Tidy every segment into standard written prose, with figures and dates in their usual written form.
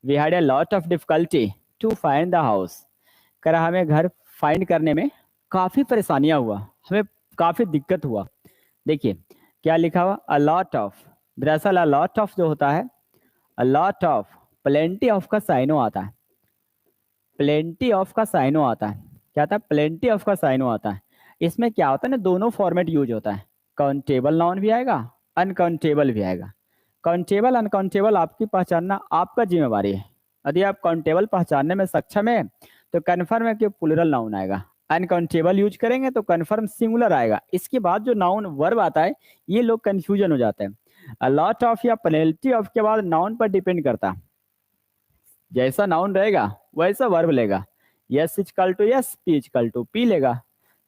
We had a lot of difficulty to find the house. कह रहा हमें घर फाइंड करने में काफी परेशानियां हुआ, हमें काफी दिक्कत हुआ। देखिए क्या लिखा हुआ, अ लॉट ऑफ। दरअसल अ लॉट ऑफ जो होता है, अ लॉट ऑफ, प्लेंटी ऑफ का साइनो आता है, प्लेंटी ऑफ का साइनो आता है। क्या आता है? प्लेंटी ऑफ का साइनो आता है। इसमें क्या होता है ना, दोनों फॉर्मेट यूज होता है, काउंटेबल नाउन भी आएगा, अनकाउंटेबल भी आएगा। काउंटेबल अनकाउंटेबल आपकी पहचानना आपका जिम्मेवारी है। यदि आप काउंटेबल पहचानने में सक्षम है तो कन्फर्म है कि प्लूरल नाउन आएगा। अनकाउंटेबल यूज करेंगे तो कन्फर्म सिंगुलर आएगा। इसके बाद जो नाउन वर्ब आता है ये लोग कंफ्यूजन हो जाते हैं। अ लॉट ऑफ या प्लेंटी ऑफ के बाद नाउन पर डिपेंड करता है, जैसा नाउन रहेगा वैसा वर्ब लेगा। Yes equal to yes, P equal to P लेगा।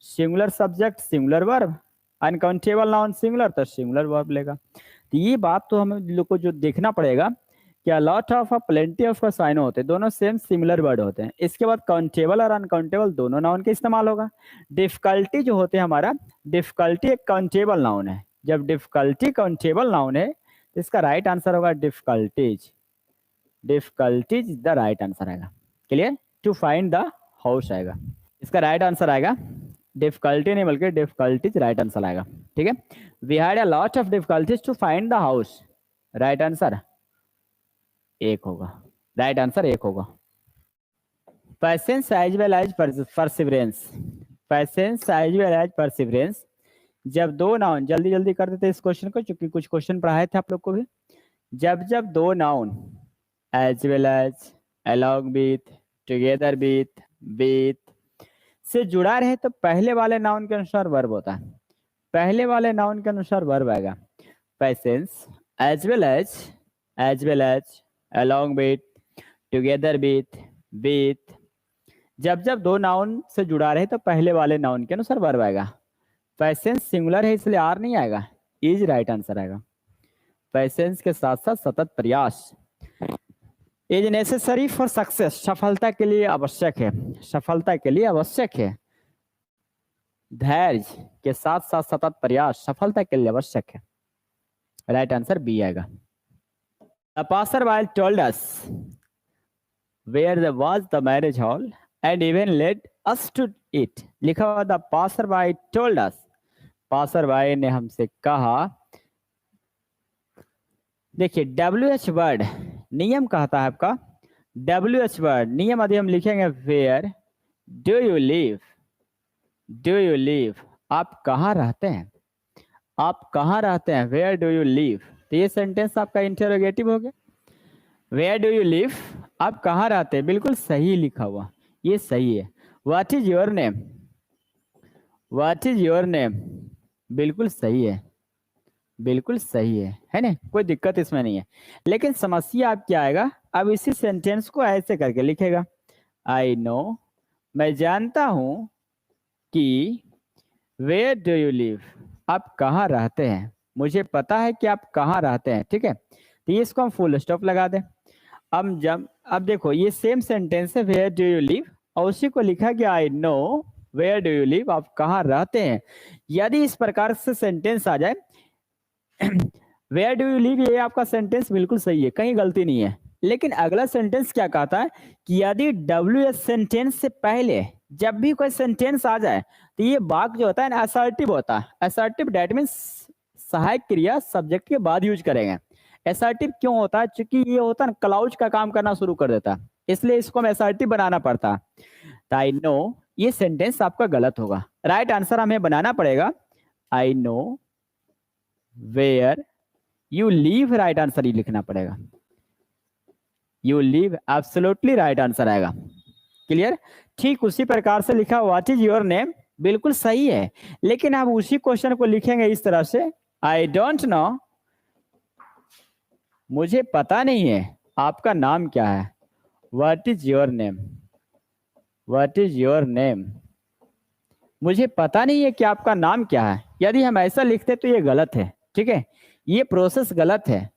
Singular subject singular verb, uncountable noun singular तो सिंगुलर वर्ब लेगा। तो ये बात तो हम लोग को जो देखना पड़ेगा कि लॉट ऑफ और प्लेंटी ऑफ का साइन होते हैं, दोनों सेम सिमिलर वर्ड होते हैं। इसके बाद काउंटेबल और अनकाउंटेबल दोनों नाउन का इस्तेमाल होगा। डिफिकल्टी जो होते हैं हमारा, डिफिकल्टी एक काउंटेबल नाउन है। जब डिफिकल्टी काउंटेबल नाउन है तो इसका राइट आंसर होगा difficulties. Difficulties the right answer आएगा। Clear? To find the house आएगा, इसका राइट आंसर आएगा। डिफिकल्टी नहीं बल्कि डिफिकल्टीज राइट आंसर आएगा। ठीक है, we had a lot of difficulties to find the house. Right answer एक होगा, राइट आंसर एक होगा। Patience as well as perseverance, patience as well as perseverance. जब दो नाउन, जल्दी जल्दी कर देते इस क्वेश्चन को क्योंकि कुछ क्वेश्चन पढ़ाए थे आप लोग को भी। जब जब दो noun as well as, along with, together with से जुड़ा रहे तो पहले वाले नाउन के अनुसार वर्ब होता है, पहले वाले नाउन के अनुसार वर्ब आएगा। Patience as well as, along with, together with। जब जब दो नाउन से जुड़ा रहे तो पहले वाले नाउन के अनुसार वर्ब आएगा। पैसेंस सिंगुलर है इसलिए आर नहीं आएगा, इज राइट आंसर आएगा। पैसेंस के साथ साथ सतत प्रयास, इज नेसेसरी फॉर सक्सेस, सफलता के लिए आवश्यक है, सफलता के लिए आवश्यक है। धैर्य के साथ साथ सतत प्रयास सफलता के लिए आवश्यक है। राइट आंसर बी आएगा। The passerby told us where there was the marriage hall and even led us to it। लिखा हुआ the passerby told us, passerby ने हमसे कहा। देखिए WH वर्ड नियम कहता है आपका, WH वर्ड नियम यदि हम लिखेंगे where do you live, do you live, आप कहाँ रहते हैं, आप कहाँ रहते हैं, वेयर डू यू लिव। तो ये सेंटेंस आपका इंटरोगेटिव हो गया। वेयर डू यू लिव, आप कहाँ रहते हैं, बिल्कुल सही लिखा हुआ, ये सही है। What is your name, what is your name, बिल्कुल सही है, बिल्कुल सही है ना, कोई दिक्कत इसमें नहीं है। लेकिन समस्या आप क्या आएगा, अब इसी सेंटेंस को ऐसे करके लिखेगा। आई नो, मैं जानता हूं कि, वेयर डू यू लिव, आप कहाँ रहते हैं, मुझे पता है कि आप कहाँ रहते हैं। ठीक है, तो ये इसको हम फुल स्टॉप लगा दें। अब देखो ये सेम सेंटेंस है वेयर डू यू लिव और उसी को लिखा गया I know where do you live, आप कहाँ रहते हैं। यदि इस प्रकार से सेंटेंस आ जाए वेयर डू यू लिव, ये आपका सेंटेंस बिल्कुल सही है, कहीं गलती नहीं है। लेकिन अगला सेंटेंस क्या कहता है कि यदि WH सेंटेंस से पहले जब भी कोई सेंटेंस आ जाए तो ये वाक्य जो होता है ना असर्टिव होता है। असर्टिव दैट मीन्स सहायक क्रिया सब्जेक्ट के बाद यूज करेंगे। असर्टिव क्यों होता है, क्योंकि ये होता है क्लाउज का काम करना शुरू कर देता है, इसलिए इसको हमें असर्टिव बनाना पड़ता है। तो आई नो ये सेंटेंस आपका गलत होगा। राइट आंसर हमें बनाना पड़ेगा I know where you live, right answer ही लिखना पड़ेगा। You live absolutely right answer आएगा। क्लियर? ठीक उसी प्रकार से लिखा व्हाट इज योर नेम, बिल्कुल सही है, लेकिन आप उसी क्वेश्चन को लिखेंगे इस तरह से आई डोंट नो, मुझे पता नहीं है आपका नाम क्या है। What is your name, what is your name, मुझे पता नहीं है कि आपका नाम क्या है। यदि हम ऐसा लिखते तो ये गलत है। ठीक है, ये प्रोसेस गलत है।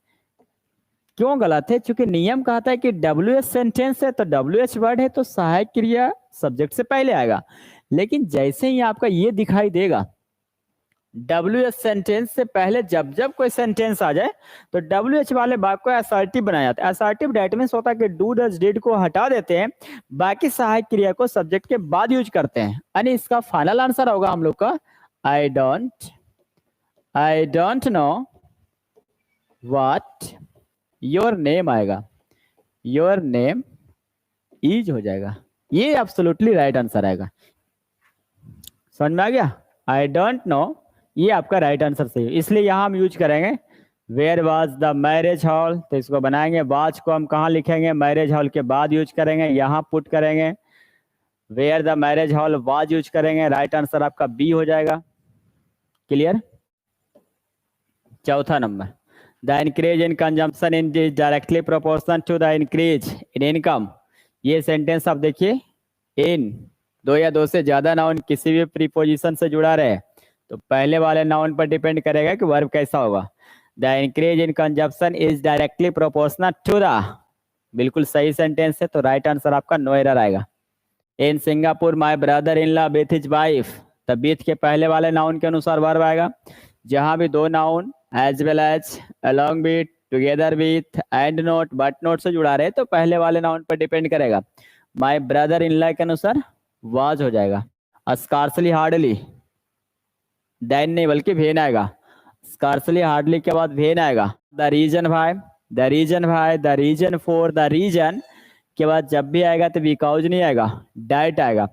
क्यों गलत है? क्योंकि नियम कहता है कि WH सेंटेंस है तो WH वर्ड है तो सहायक क्रिया सब्जेक्ट से पहले आएगा। लेकिन जैसे ही आपका ये दिखाई देगा WH सेंटेंस से पहले जब जब कोई सेंटेंस आ जाए तो WH वाले भाग को असर्टिव बनाया जाता है। असर्टिव डेट मीन्स होता है कि डू डज डिड को हटा देते हैं, बाकी सहायक क्रिया को सब्जेक्ट के बाद यूज करते हैं। यानी इसका फाइनल आंसर होगा हम लोग का I don't know what your name आएगा, योर नेम इज हो जाएगा। ये एब्सोल्युटली राइट आंसर आएगा। समझ में आ गया? आई डोंट नो, ये आपका राइट आंसर सही है। इसलिए यहाँ हम यूज करेंगे where was the marriage hall, तो इसको बनाएंगे। वाज को हम कहाँ लिखेंगे? मैरिज हॉल के बाद यूज करेंगे, यहाँ पुट करेंगे। Where the marriage hall was use करेंगे। राइट आंसर आपका बी हो जाएगा। क्लियर? चौथा number, the increase in consumption in directly proportional to the increase in income. ये सेंटेंस आप देखिए, इन दो या दो से ज्यादा नाउन किसी भी प्रीपोजिशन से जुड़ा रहे तो पहले वाले नाउन पर डिपेंड करेगा कि वर्ब कैसा होगा। The increase in consumption is directly proportional to the, बिल्कुल सही सेंटेंस है, तो राइट आंसर आपका नो एरर आएगा। In Singapore my brother in law with his wife, तब विथ के पहले वाले नाउन के अनुसार वर्ब आएगा। जहां भी दो noun as well as, along with, together with, and not, but not से जुड़ा रहे तो पहले वाले नाउन पर डिपेंड करेगा। माय ब्रदर इन लॉ के अनुसार वाज हो जाएगा। स्कार्सली हार्डली, देन नहीं बल्कि भेन आएगा। स्कार्सली हार्डली के बाद भेन आएगा। The reason why, the reason why, the reason for, the reason के बाद जब भी आएगा तो बिकॉज नहीं आएगा, डाइट आएगा।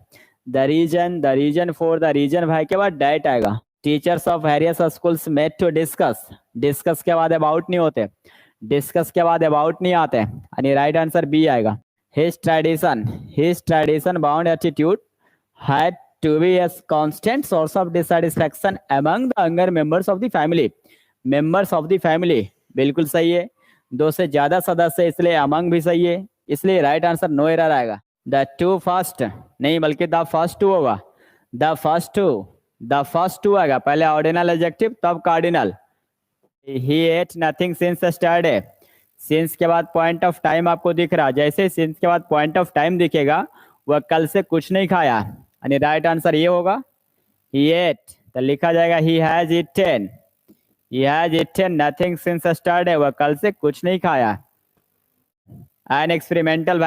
The reason for, the reason why के बाद डाइट आएगा। Teachers of various schools met to discuss, discuss के बाद अबाउट नहीं होते, डिस्कस के बाद अबाउट नहीं आते, यानी राइट आंसर बी आएगा। His tradition bound attitude had to be a constant source of dissatisfaction among the younger members of the family, members of the family बिल्कुल सही है। दो से ज्यादा सदस्य इसलिए among भी सही है, इसलिए राइट आंसर नो एरर आएगा। द टू फर्स्ट नहीं बल्कि द फर्स्ट टू होगा, द फर्स्ट टू आएगा, पहले ऑर्डिनल एडजेक्टिव तब cardinal. He ate nothing since yesterday, since के बाद पॉइंट ऑफ टाइम आपको दिख रहा, जैसे सिंस के बाद पॉइंट ऑफ टाइम दिखेगा वह कल से कुछ नहीं खाया, यानी राइट आंसर ये होगा he ate, तो लिखा जाएगा he has eaten nothing since yesterday, वह कल से कुछ नहीं खाया। an experimental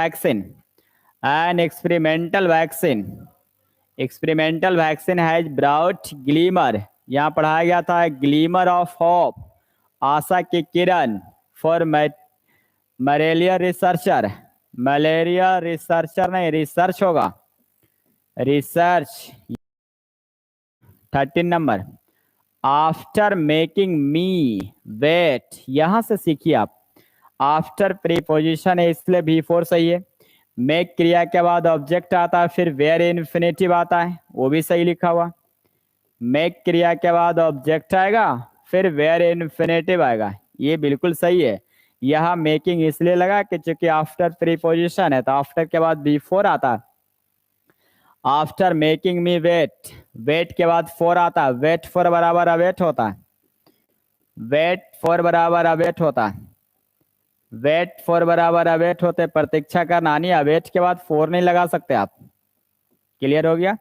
has brought glimmer, यहाँ पढ़ाया गया था glimmer of hope, आशा की किरण for malaria researcher, नहीं रिसर्च होगा, research. 13 number, after making me wait, यहां से सीखिए आप। आफ्टर प्रीपोजिशन है इसलिए B4 सही है। मेक क्रिया के बाद ऑब्जेक्ट आता है, फिर वेयर इन्फिनेटिव आता है, वो भी सही लिखा हुआ। मेक क्रिया के बाद ऑब्जेक्ट आएगा, फिर वेयर इन्फिनेटिव आएगा, ये बिल्कुल सही है। यहाँ मेकिंग इसलिए लगा कि चूंकि आफ्टर प्रीपोजिशन है तो आफ्टर के बाद B4 आता है। After making me wait, wait के बाद 4 आता है, वेट फॉर बराबर अवेट होता है, वेट फॉर बराबर अवेट होता है, वेट फॉर बराबर अवेट होते, प्रतीक्षा करना, नहीं अवेट के बाद 4 नहीं लगा सकते आप। क्लियर हो गया?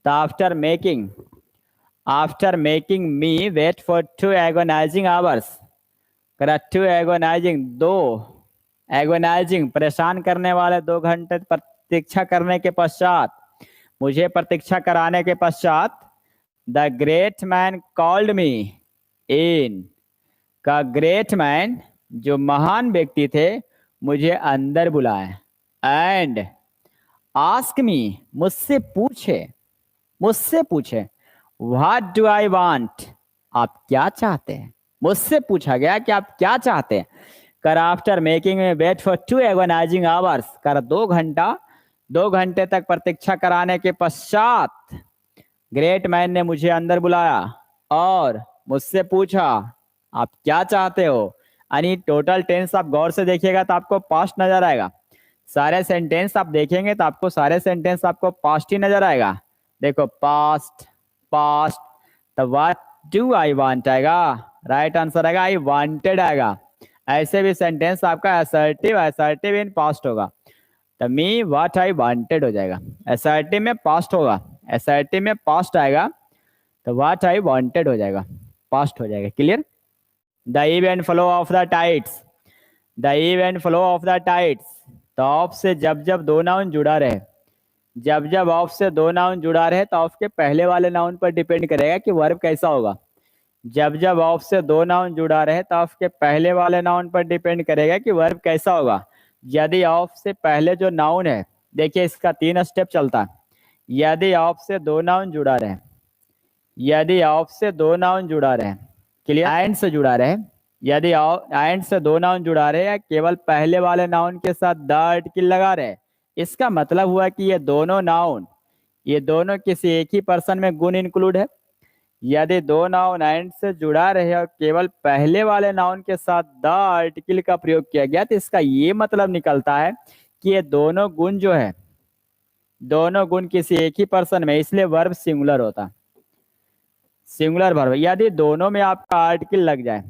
तो after making me wait for 2 agonising hours, करा 2 एगोनाइजिंग, 2 एगोनाइजिंग परेशान करने वाले 2 घंटे प्रतीक्षा करने के पश्चात, मुझे प्रतीक्षा कराने के पश्चात, the great man called me in, का ग्रेट मैन जो महान व्यक्ति थे मुझे अंदर बुलाए, एंड आस्क मी मुझसे पूछे, व्हाट डू आई वांट, आप क्या चाहते हैं, मुझसे पूछा गया कि आप क्या चाहते हैं। कर आफ्टर मेकिंग में वेट फॉर 2 एगोनाइजिंग आवर्स, कर 2 घंटे तक प्रतीक्षा कराने के पश्चात ग्रेट मैन ने मुझे अंदर बुलाया और मुझसे पूछा आप क्या चाहते हो। यानी टोटल टेंस आप गौर से देखिएगा तो आपको पास्ट नजर आएगा, सारे सेंटेंस आप देखेंगे तो आपको सारे सेंटेंस आपको पास्ट ही नजर आएगा। देखो पास्ट, तो व्हाट डू आई वांट आएगा, राइट आंसर आएगा आई वांटेड आएगा। ऐसे भी सेंटेंस आपका असर्टिव इन पास्ट होगा, तो मी व्हाट आई वांटेड हो जाएगा। असर्टिव में पास्ट होगा, असर्टिव में पास्ट आएगा तो व्हाट आई वांटेड हो जाएगा, पास्ट हो जाएगा। Clear. The event flow of the tides, the event flow of the tides. तो ऑफ से जब जब दो नाउन जुड़ा रहे, जब जब ऑफ से दो नाउन जुड़ा रहे तो ऑफ के पहले वाले नाउन पर डिपेंड करेगा कि वर्ब कैसा होगा। जब जब ऑफ से दो नाउन जुड़ा रहे तो ऑफ के पहले वाले नाउन पर डिपेंड करेगा कि वर्ब कैसा होगा। यदि ऑफ से पहले जो नाउन है, देखिए इसका 3 स्टेप चलता है। यदि ऑफ से दो नाउन जुड़ा रहे, यदि ऑफ से दो नाउन जुड़ा रहे, क्लियर, एंड से जुड़ा रहे, यदि एंड से दो नाउन जुड़ा रहे या केवल पहले वाले नाउन के साथ द आर्टिकल लगा रहे, इसका मतलब हुआ कि ये दोनों नाउन, ये दोनों किसी एक ही पर्सन में गुण इंक्लूड है। यदि दो नाउन एंड से जुड़ा रहे और केवल पहले वाले नाउन के साथ द आर्टिकल का प्रयोग किया गया तो इसका ये मतलब निकलता है कि ये दोनों गुण जो है, दोनों गुण किसी एक ही पर्सन में, इसलिए वर्ब सिंगुलर होता है, सिंगुलर वर्ब। यदि दोनों में आपका आर्टिकल लग जाए,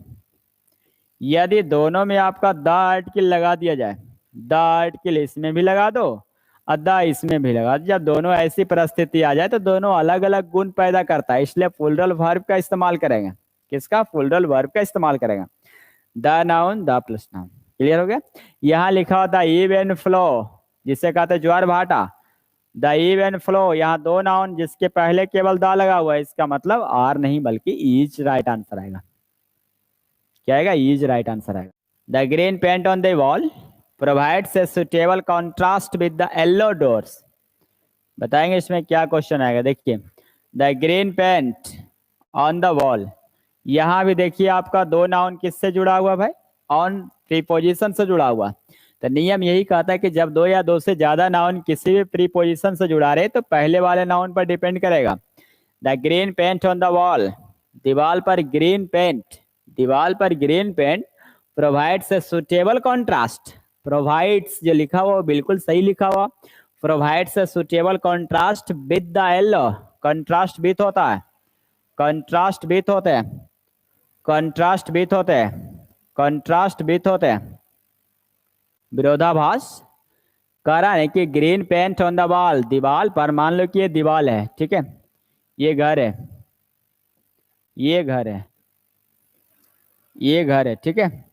यदि दोनों में आपका द आर्टिकल लगा दिया जाए, द आर्टिकल इसमें भी लगा दो और द इसमें भी लगा दो, जब दोनों ऐसी परिस्थिति आ जाए तो दोनों अलग अलग गुण पैदा करता है, इसलिए प्लूरल वर्ब का इस्तेमाल करेंगे। किसका? प्लूरल वर्ब का इस्तेमाल करेंगे। The noun, the plus noun. Clear हो गया। यहाँ लिखा होता है ईव एंड फ्लो, जिसे कहते हैं ज्वार भाटा। द ईव एंड फ्लो, यहाँ दो नाउन जिसके पहले केवल द लगा हुआ है, इसका मतलब आर नहीं बल्कि इज राइट आंसर आएगा। क्या आएगा? इज राइट आंसर आएगा। The green paint on the wall provides a suitable contrast with the yellow doors. बताएंगे इसमें क्या क्वेश्चन आएगा। देखिए the green paint on the wall, यहाँ भी देखिए आपका दो नाउन किससे जुड़ा हुआ भाई? ऑन प्रीपोजिशन से जुड़ा हुआ। तो नियम यही कहता है कि जब दो या दो से ज्यादा नाउन किसी भी प्रीपोजिशन से जुड़ा रहे तो पहले वाले नाउन पर डिपेंड करेगा। The green paint on the wall, दीवार पर ग्रीन पेंट, दीवार पर green paint provides a suitable contrast. Provides जो लिखा हुआ बिल्कुल सही लिखा हुआ, provides a suitable contrast with the yellow. Contrast with होता है, कॉन्ट्रास्ट विथ होते हैं, कॉन्ट्रास्ट विथ होते हैं, कॉन्ट्रास्ट विथ होते हैं, विरोधाभास। कह रहा है कि green paint on the wall, दीवार पर, मान लो कि ये दीवार है, ठीक है, ये घर है, ये घर है, ये घर है, ठीक है,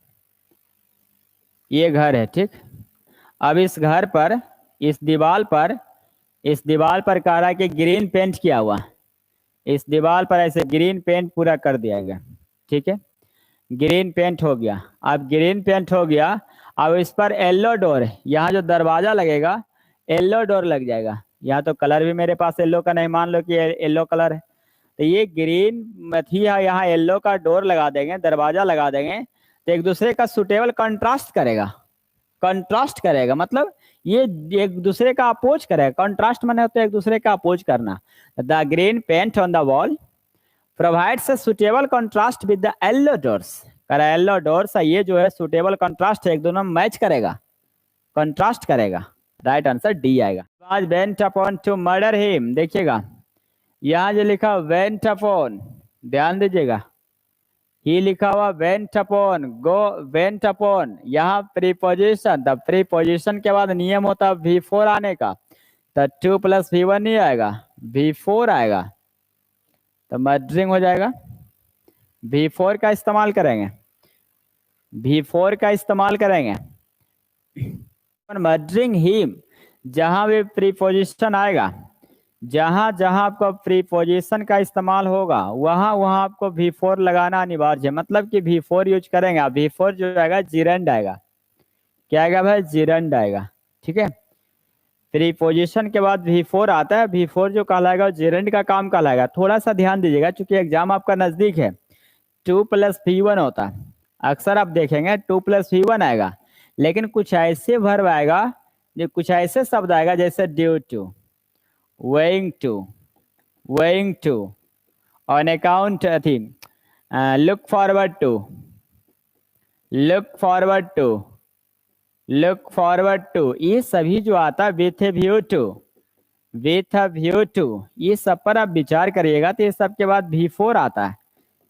ये घर है, ठीक। अब इस घर पर, इस दीवार पर, इस दीवार पर कह रहा है कि ग्रीन पेंट किया हुआ, इस दीवार पर ऐसे ग्रीन पेंट पूरा कर दिया गया, ठीक है, ग्रीन पेंट हो गया। अब ग्रीन पेंट हो गया, अब इस पर येलो डोर, यहाँ जो दरवाजा लगेगा येलो डोर लग जाएगा। यहाँ तो कलर भी मेरे पास येलो का नहीं, मान लो कि येलो कलर है, तो ये ग्रीन थी, यहाँ येलो का डोर लगा देंगे, दरवाजा लगा देंगे, तो एक दूसरे का सुटेबल कंट्रास्ट करेगा। कंट्रास्ट करेगा मतलब ये एक दूसरे का अपोज करेगा। कंट्रास्ट माने होता है एक दूसरे का अपोज करना। The green paint on the wall provides a suitable contrast with the yellow doors. कर येलो डोर्स, ये जो है सुटेबल कंट्रास्ट है, एक दोनों मैच करेगा, कंट्रास्ट करेगा। राइट आंसर डी आएगा। आज went upon two murder him, देखिएगा यहाँ जो लिखा वेंट अपॉन, ध्यान दीजिएगा, ही लिखा हुआ went upon, go went upon, यहाँ प्रीपोजिशन, द प्रीपोजिशन के बाद नियम होता है V4 आने का, तो 2 + V1 नहीं आएगा, V4 आएगा, तो मर्डरिंग हो जाएगा। V4 का इस्तेमाल करेंगे, V4 का इस्तेमाल करेंगे। मर्डरिंग हिम, जहां भी प्रीपोजिशन आएगा, जहां जहां आपको प्रीपोजिशन का इस्तेमाल होगा वहां वहां आपको V4 लगाना अनिवार्य है। मतलब कि V4 यूज करेंगे आप। V4 जो आएगा जिरंड आएगा। क्या आएगा भाई? जिरंड आएगा, ठीक है। प्रीपोजिशन के बाद V4 आता है, V4 जो कहलाएगा जिरंड का काम कहलाएगा। थोड़ा सा ध्यान दीजिएगा चूंकि एग्जाम आपका नजदीक है। 2 + V1 होता है, अक्सर आप देखेंगे 2 + V1 आएगा, लेकिन कुछ ऐसे वर्ब आएगा, जो कुछ ऐसे शब्द आएगा जैसे due to, weighing to, weighing to, on account थी, look forward to, look forward to, look forward to, ये सभी जो आता है with a view to, with a view to, ये सब पर आप विचार करिएगा तो ये सब के बाद V4 आता है,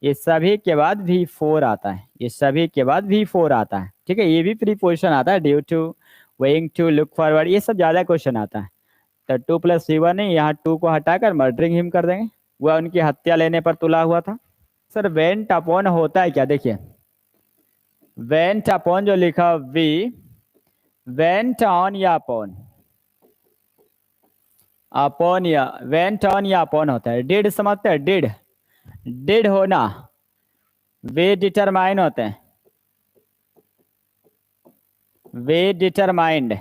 ये सभी के बाद V4 आता है, ये सभी के बाद V4 आता है, ठीक है। ये भी प्रीपोजिशन आता है, due to, weighing to, look forward, ये सब ज्यादा क्वेश्चन आता है। तो 2 + V1 है, यहाँ 2 को हटाकर मर्डरिंग हिम कर देंगे, वह उनकी हत्या लेने पर तुला हुआ था। सर वेंट अपॉन होता है क्या, देखिए वेंट अपॉन जो लिखा वी, वेंट ऑन या अपॉन, अपॉन या वेंट ऑन या अपॉन होता है। डिड समझते हैं, डिड, डिड होना, वे डिटरमाइन होते हैं, वे डिटरमाइंड,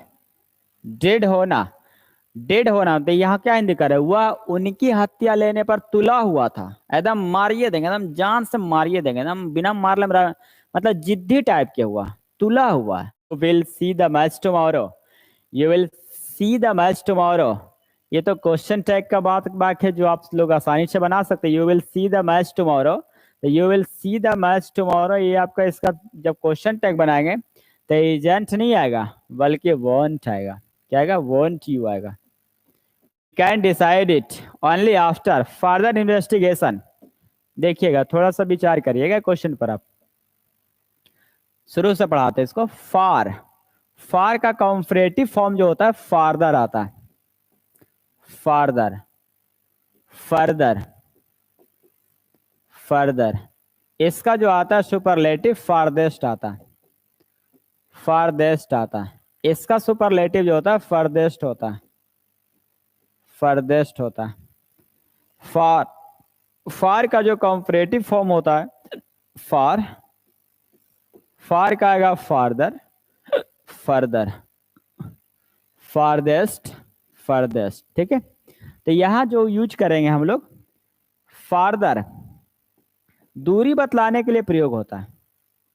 डिड होना, डेड होना। तो यहाँ क्या हिंदी कर है, वह उनकी हत्या लेने पर तुला हुआ था, एकदम मारिए देंगे, एकदम जान से मारिए देंगे, एकदम बिना मारले मतलब जिद्दी टाइप के हुआ, तुला हुआ। Will see the match tomorrow, you will see the match tomorrow, ये तो क्वेश्चन टैग का बात है जो आप लोग आसानी से बना सकते हैं। You will see the match tomorrow, you will see the match tomorrow, ये आपका इसका जब क्वेश्चन टैग बनाएंगे तो एजेंट नहीं आएगा बल्कि वॉन्ट आएगा। क्या आएगा, वॉन्ट यू आएगा। Can decide it only after further investigation. देखिएगा थोड़ा सा विचार करिएगा क्वेश्चन पर, आप शुरू से पढ़ाते हैं इसको। फार, फार का कॉम्परेटिव फॉर्म जो होता है फार्दर आता है, फार्दर, फर्दर, फर्दर। इसका जो आता है सुपरलेटिव फारदेस्ट आता है, फारदेस्ट आता है। इसका सुपरलेटिव जो होता है फर्देस्ट होता है, फर्देस्ट होता है। फार, फार का जो कॉम्परेटिव फॉर्म होता है फार, फार का आएगा फार्दर, फर्दर, फारदेस्ट, फर्देस्ट। ठीक है, तो यहां जो यूज करेंगे हम लोग, फार्दर दूरी बतलाने के लिए प्रयोग होता है,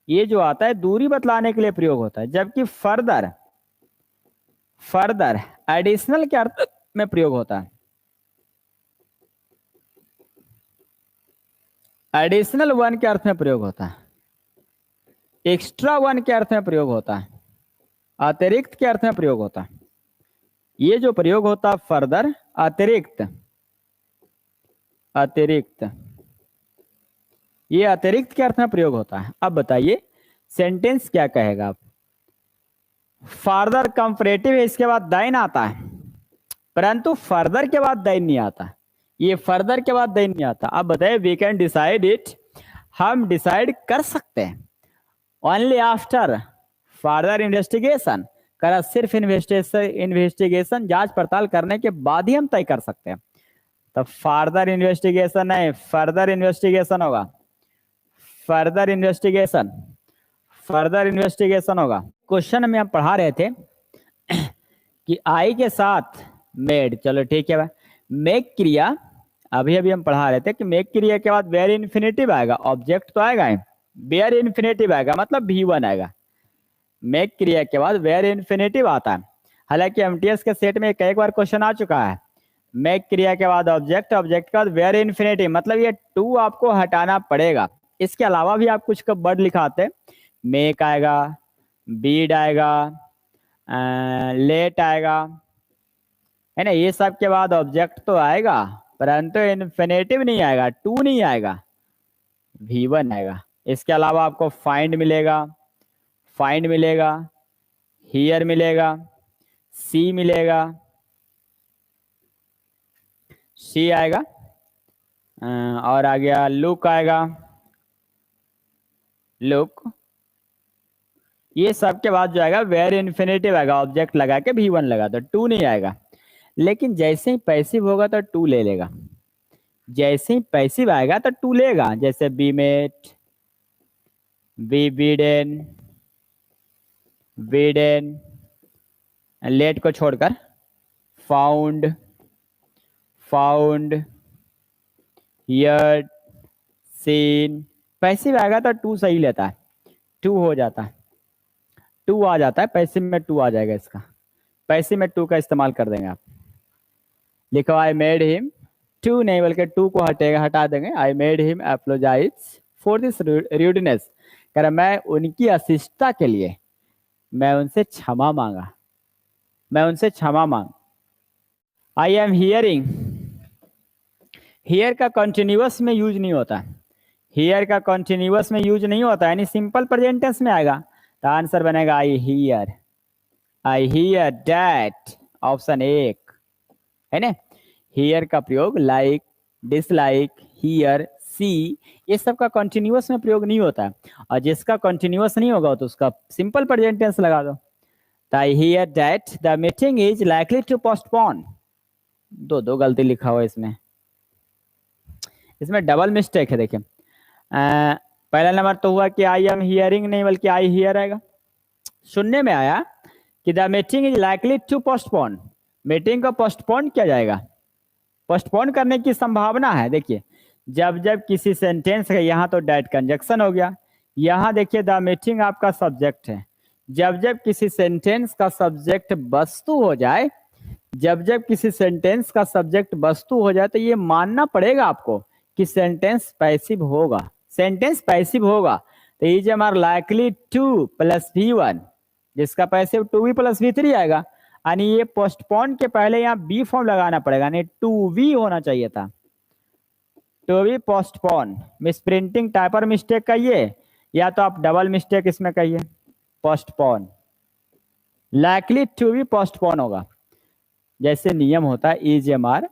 ये जो आता है दूरी बतलाने के लिए प्रयोग होता है। जबकि फर्दर, फर्दर एडिशनल के अर्थ में प्रयोग होता है, एडिशनल वन के अर्थ में प्रयोग होता है, एक्स्ट्रा वन के अर्थ में प्रयोग होता है, अतिरिक्त के अर्थ में प्रयोग होता है। ये जो प्रयोग होता है फर्दर, अतिरिक्त, अतिरिक्त, ये अतिरिक्त के अर्थ में प्रयोग होता है। अब बताइए सेंटेंस क्या कहेगा आप। फार्दर कंपैरेटिव है, इसके बाद दाइन आता है, परंतु फर्दर के बाद दाइन नहीं आता, ये फर्दर के बाद दाइन नहीं आता। अब बताइए वी कैन डिसाइड इट, हम डिसाइड कर सकते हैं ओनली आफ्टर फर्दर इन्वेस्टिगेशन, करा सिर्फ इन्वेस्टिगेशन जांच पड़ताल करने के बाद ही हम तय कर सकते हैं। तो फर्दर इन्वेस्टिगेशन है, फर्दर इन्वेस्टिगेशन होगा, फर्दर इन्वेस्टिगेशन, फर्दर इन्वेस्टिगेशन होगा। क्वेश्चन में हम पढ़ा रहे थे कि आई के साथ मेड, चलो ठीक है, मेक क्रिया अभी अभी हम पढ़ा रहे थे कि मेक क्रिया के बाद वेयर इन्फिनेटिव आएगा, ऑब्जेक्ट तो आएगा, वेयर इन्फिनेटिव आएगा मतलब V1 आएगा। मेक क्रिया के बाद वेयर इन्फिनेटिव आता है। हालांकि एमटीएस के सेट में कई बार क्वेश्चन आ चुका है, मेक क्रिया के बाद ऑब्जेक्ट, ऑब्जेक्ट के बाद वेयर इन्फिनेटिव, मतलब ये टू आपको हटाना पड़ेगा। इसके अलावा भी आप कुछ का वर्ड लिखाते, मेक आएगा, बीड आएगा, लेट आएगा, है ना, ये सब के बाद ऑब्जेक्ट तो आएगा परंतु इन्फिनेटिव नहीं आएगा, टू नहीं आएगा, V1 आएगा। इसके अलावा आपको फाइंड मिलेगा, फाइंड मिलेगा, हियर मिलेगा, सी मिलेगा, सी आएगा, और आ गया लुक आएगा, लुक। ये सब के बाद जो आएगा वेयर इन्फिनेटिव आएगा, ऑब्जेक्ट लगा के V1 लगा, तो टू नहीं आएगा। लेकिन जैसे ही पैसिव होगा तो टू ले लेगा, जैसे ही पैसिव आएगा तो टू लेगा। जैसे be made, be bidden, bidden, let को छोड़कर found, found, heard, seen. Passive आएगा तो टू सही लेता है, टू हो जाता है, टू आ जाता है, पैसिव में टू आ जाएगा। इसका पैसिव में टू का इस्तेमाल कर देंगे आप। लिखो आई मेड हिम, टू नहीं बल्कि टू को हटेगा, हटा देंगे। I made him apologise for this rudeness, कह रहा मैं उनकी अशिष्टता के लिए मैं उनसे क्षमा मांगा, मैं उनसे क्षमा मांग। आई एम हियरिंग, हियर का कंटिन्यूअस में यूज नहीं होता, हियर का कंटिन्यूअस में यूज नहीं होता, यानी सिंपल प्रेजेंट टेंस में आएगा। तो आंसर बनेगा I hear, I hear that, option एक है ना। हियर का प्रयोग लाइक, डिसलाइक, हियर, सी, ये सब का कंटिन्यूअस में प्रयोग नहीं होता है। और जिसका कंटिन्यूअस नहीं होगा तो उसका सिंपल प्रेजेंट टेंस लगा दो। तो I hear that the meeting is likely to postpone. दो दो गलती लिखा हुआ है इसमें, इसमें डबल मिस्टेक है। देखिए पहला नंबर तो हुआ कि आई एम हियरिंग, नहीं बल्कि आई हियर आएगा। सुनने में आया कि the meeting is likely to postpone, meeting को पोस्टपोन किया जाएगा, पोस्टपोन करने की संभावना है। देखिए जब जब किसी सेंटेंस का, यहाँ तो डायरेक्ट कंजक्शन हो गया, यहाँ देखिए द मीटिंग आपका सब्जेक्ट है। जब जब किसी सेंटेंस का सब्जेक्ट वस्तु हो जाए, जब जब किसी सेंटेंस का सब्जेक्ट वस्तु हो जाए तो ये मानना पड़ेगा आपको कि सेंटेंस पैसिव होगा, सेंटेंस पैसिव होगा। तो is am are likely to plus V1, जिसका passive to be plus V3 आएगा। यानी ये पोस्टपोन के पहले यहाँ बी फॉर्म लगाना पड़ेगा, यानी टू वी होना चाहिए था, to be postpone. Miss printing typer mistake कहिए या तो आप डबल मिस्टेक इसमें कहिए, postpone, likely to be postpone होगा। जैसे नियम होता है इज एम आर,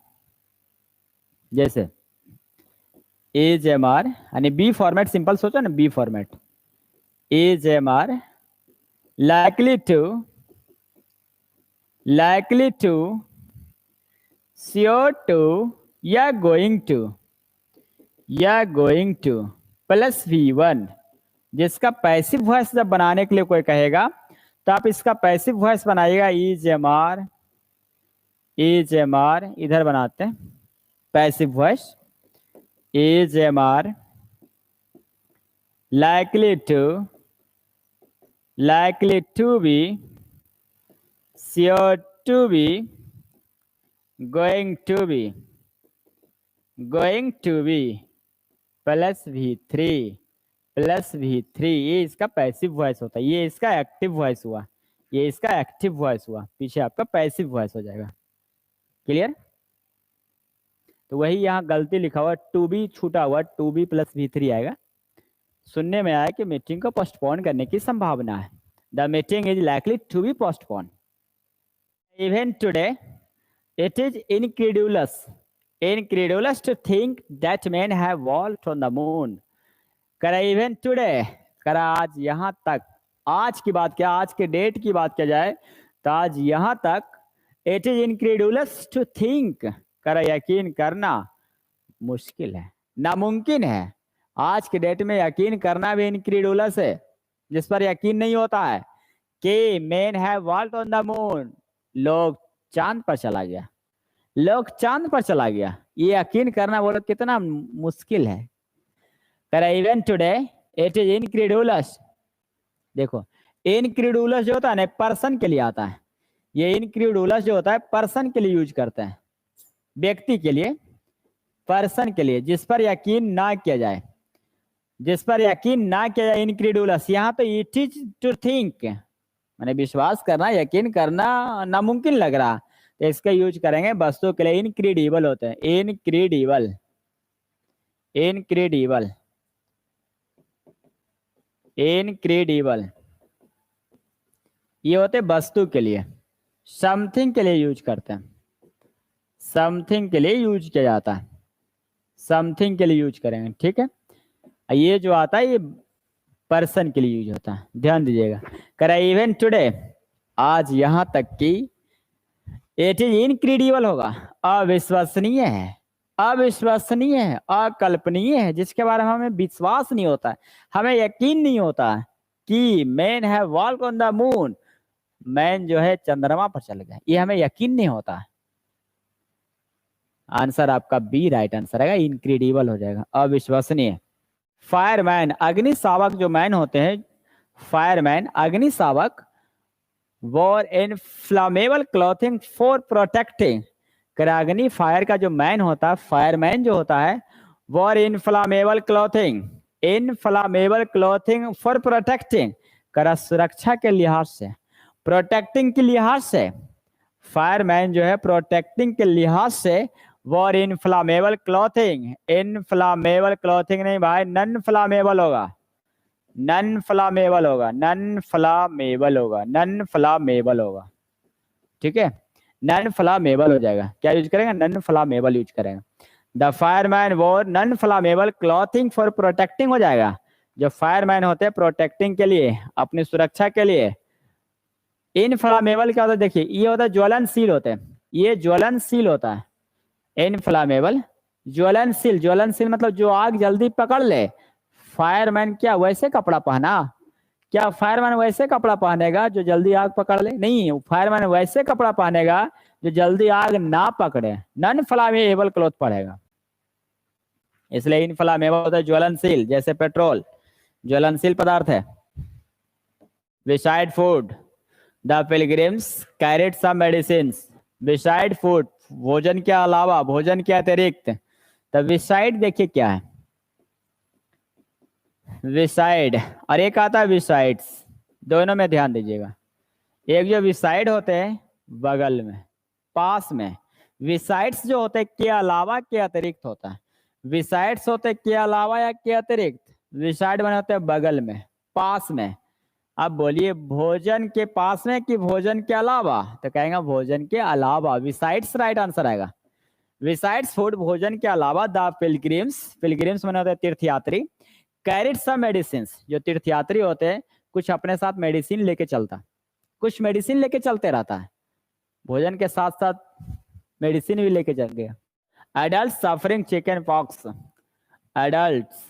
जैसे इज एम आर यानी बी फॉर्मेट, सिंपल सोचो ना, be format, is am are likely to, sure to या going to प्लस V1, जिसका पैसिव वॉइस जब बनाने के लिए कोई कहेगा तो आप इसका पैसिव वॉइस बनाइएगा इज एम आर, इधर बनाते हैं passive voice, is am are likely to be, sure to be, going to be plus V3, ये इसका पैसिव वॉइस होता है, ये इसका एक्टिव वॉइस हुआ, ये इसका एक्टिव वॉइस हुआ, पीछे आपका पैसिव वॉइस हो जाएगा। क्लियर? तो वही यहाँ गलती लिखा हुआ, टू बी छूटा हुआ, टू बी प्लस V3 आएगा। सुनने में आया कि मीटिंग को पोस्टपोन करने की संभावना है। The meeting is likely to be postpone. Even today it is incredulous to think that men have walked on the moon। करा इवन टुडे, करा आज यहाँ तक, आज की बात क्या, आज के डेट की बात किया जाए तो आज यहाँ तक, it is incredulous to think, करा यकीन करना मुश्किल है, नामुमकिन है। आज के डेट में यकीन करना भी इनक्रेडुलस है, जिस पर यकीन नहीं होता है कि man have vault on the moon, लोग चांद पर चला गया, लोग चांद पर चला गया, ये यकीन करना बोलो कितना मुश्किल है। कर even today it is incredulous. देखो इनक्रेडुलस जो होता है ना पर्सन के लिए आता है, ये इनक्रेडुलस जो होता है पर्सन के लिए यूज करते हैं, व्यक्ति के लिए, पर्सन के लिए, जिस पर यकीन ना किया जाए, जिस पर यकीन ना किया जाए इनक्रेडुलस। यहाँ तो इट इज टू थिंक, माने विश्वास करना, यकीन करना नामुमकिन लग रहा, तो इसका यूज करेंगे वस्तु के लिए, इनक्रेडिबल होते हैं, इनक्रेडिबल, इनक्रेडिबल, इनक्रेडिबल, ये होते वस्तु के लिए, समथिंग के लिए यूज करते हैं, समथिंग के लिए यूज किया जाता है, समथिंग के लिए यूज करेंगे, ठीक है। ये जो आता है ये पर्सन के लिए यूज होता है, ध्यान दीजिएगा। करा इवन टुडे, आज यहां तक कि, इट इज इनक्रेडिबल होगा, अविश्वसनीय है, अविश्वसनीय है, अकल्पनीय है, जिसके बारे में हमें विश्वास नहीं होता है, हमें यकीन नहीं होता कि man have walk on the moon, man जो है चंद्रमा पर चल गया, ये हमें यकीन नहीं होता। आंसर आपका बी राइट आंसर आएगा, इनक्रेडिबल हो जाएगा, अविश्वसनीय। फायरमैन, अग्निशावक जो मैन होते हैं, फायरमैन, अग्निशावक, war in flammable clothing for protecting. अग्नि फायर का जो मैन होता है, फायरमैन जो होता है, war in flammable clothing, in flammable clothing for protecting, करा सुरक्षा के लिहाज से, प्रोटेक्टिंग के लिहाज से, फायरमैन जो है प्रोटेक्टिंग के लिहाज से, war inflammable clothing, inflammable clothing नहीं भाई, नन फ्लामेबल होगा, नन फ्लामेबल होगा, नन फ्लामेबल होगा, नन फ्लामेबल होगा, ठीक है, नन फ्लामेबल हो जाएगा। क्या यूज करेंगे? नन फ्लामेबल यूज करेंगे। द फायरमैन वोर नॉन फ्लामेबल क्लॉथिंग फॉर प्रोटेक्टिंग हो जाएगा। जो फायरमैन होते हैं प्रोटेक्टिंग के लिए, अपनी सुरक्षा के लिए। इनफ्लामेबल क्या होता है, देखिए ये होता है ज्वलनशील होते हैं, ये ज्वलनशील होता है। इनफ्लामेबल ज्वलनशील, ज्वलनशील मतलब जो आग जल्दी पकड़ ले। फायरमैन क्या वैसे कपड़ा पहना, क्या फायरमैन वैसे कपड़ा पहनेगा जो जल्दी आग पकड़ ले? नहीं, फायरमैन वैसे कपड़ा पहनेगा जो जल्दी आग ना पकड़े, नॉन फ्लामेबल क्लॉथ पहनेगा। इसलिए इनफ्लामेबल होता है ज्वलनशील, जैसे पेट्रोल ज्वलनशील पदार्थ है। Beside food the pilgrims carried some medicines. Beside food, भोजन के अलावा, भोजन के अतिरिक्त। तो बिसाइड देखिए क्या है, बिसाइड और एक आता है बिसाइड्स, दोनों में ध्यान दीजिएगा। एक जो बिसाइड होते हैं बगल में, पास में, बिसाइड्स जो होते हैं के अलावा के अतिरिक्त होता है। बिसाइड्स होते हैं के अलावा या के अतिरिक्त, बिसाइड बने होते हैं बगल में, पास में। अब बोलिए भोजन के पास में कि भोजन के अलावा, तो कहेंगे भोजन के अलावा, बिसाइड्स राइट आंसर आएगा। बिसाइड्स फूड, भोजन के अलावा, द पिलग्रिम्स, पिलग्रिम्स माने होते हैं तीर्थयात्री, कैरिड सम मेडिसिन, जो तीर्थयात्री होते हैं कुछ अपने साथ मेडिसिन लेके चलता, कुछ मेडिसिन लेके चलते रहता है, भोजन के साथ साथ मेडिसिन भी लेके चल गया। Adult suffering chicken pox, adults,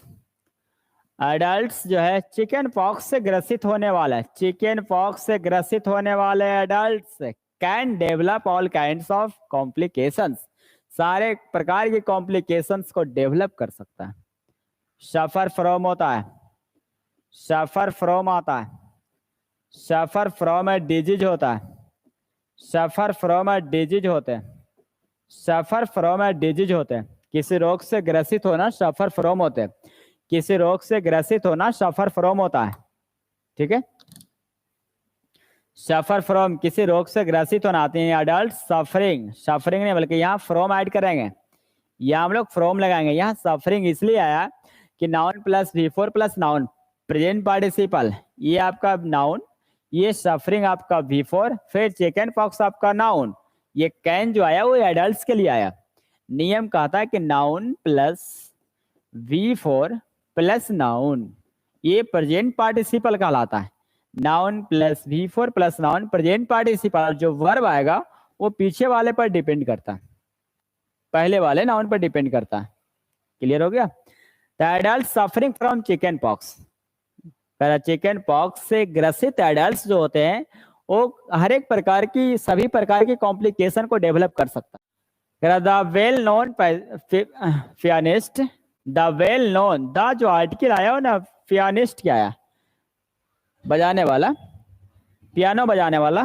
adults जो है चिकन पॉक्स से ग्रसित होने वाला है, चिकन पॉक्स से ग्रसित होने वाले adults can develop all kinds of complications, सारे प्रकार की कॉम्प्लिकेशंस को डेवलप कर सकता है। सफर फ्रॉम होता है, सफर फ्रॉम आता है, सफर फ्रॉम ए डिजीज होता है, सफर फ्रॉम ए डिजीज होते हैं, सफर फ्रॉम ए डिजीज होते हैं, किसी रोग से ग्रसित होना सफर फ्रॉम होते हैं, किसी रोग से ग्रसित होना सफर फ्रॉम होता है। ठीक है, सफर फ्रॉम किसी रोग से ग्रसित होना आते हैं। अडल्ट सफरिंग, सफरिंग नहीं बल्कि यहाँ फ्रॉम ऐड करेंगे, यहाँ हम लोग फ्रॉम लगाएंगे। यहाँ सफरिंग इसलिए आया कि noun plus V4 plus noun present participle, ये आपका नाउन, ये सफरिंग आपका V4, फिर चिकन पॉक्स आपका नाउन। ये कैन जो आया वो एडल्ट्स के लिए आया। नियम कहता है कि noun plus V4 plus noun, ये प्रेजेंट पार्टिसिपल कहलाता है। Noun plus V4 plus noun present participle, जो वर्ब आएगा वो पीछे वाले पर डिपेंड करता है, पहले वाले नाउन पर डिपेंड करता है। क्लियर हो गया? The adult suffering from chicken pox, chicken pox से ग्रसित एडल्ट्स जो होते हैं वो हर एक प्रकार की, सभी प्रकार की कॉम्प्लिकेशन को डेवलप कर सकता है। The well known pianist, the well known, the जो आर्टिकल आया हो ना, पियानिस्ट क्या आया, बजाने वाला, पियानो बजाने वाला।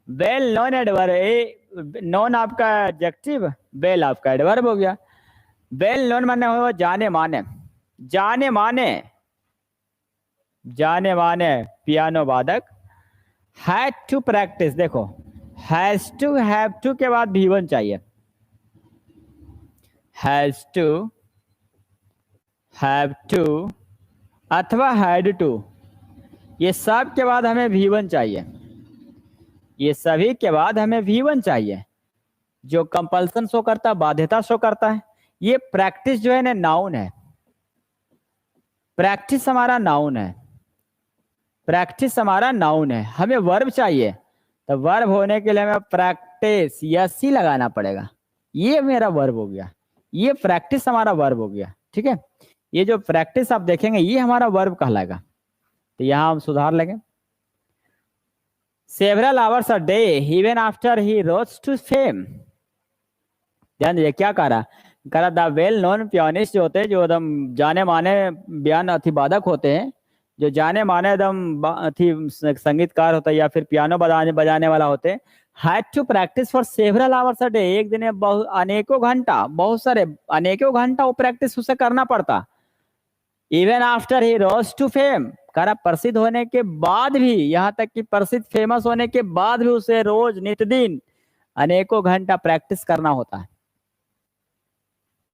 वेल नोन एडवर्ब, नोन आपका एडजेक्टिव, वेल आपका एडवर्ब हो गया। वेल नोन माने हो जाने माने, जाने माने, जाने माने पियानो वादक। हैड टू प्रैक्टिस, देखो हैज टू, हैव टू के बाद V1 चाहिए, हैज टू, हैव टू अथवा हैड टू, ये सब के बाद हमें V1 चाहिए, ये सभी के बाद हमें V1 चाहिए, जो कंपल्सन शो करता है, बाध्यता शो करता है। ये प्रैक्टिस जो है ना नाउन है, प्रैक्टिस हमारा नाउन है, प्रैक्टिस हमारा नाउन है। हमें वर्ब चाहिए, तो वर्ब होने के लिए हमें प्रैक्टिस या सी लगाना पड़ेगा। ये मेरा वर्ब हो गया, ये प्रैक्टिस हमारा वर्ब हो गया। ठीक है, ये जो प्रैक्टिस आप देखेंगे ये हमारा वर्ब कहलाएगा। तो यहां हम सुधार लेंगे। Several hours a day even after he rose to fame, ध्यान दीजिए क्या कह रहा, द वेल नोन पियानिस्ट जो होते हैं, जो एकदम जाने माने बयान अतिवादक होते हैं, जो जाने माने एकदम संगीतकार होता है या फिर पियानो बजाने वाला होते हैं, had to practise for several hours a day, एक दिन में अनेकों घंटा, बहुत सारे अनेकों घंटा वो प्रैक्टिस उसे करना पड़ता। Even after he rose to fame, करा प्रसिद्ध होने के बाद भी, यहाँ तक कि प्रसिद्ध फेमस होने के बाद भी उसे रोज नित्य दिन अनेकों घंटा प्रैक्टिस करना होता है।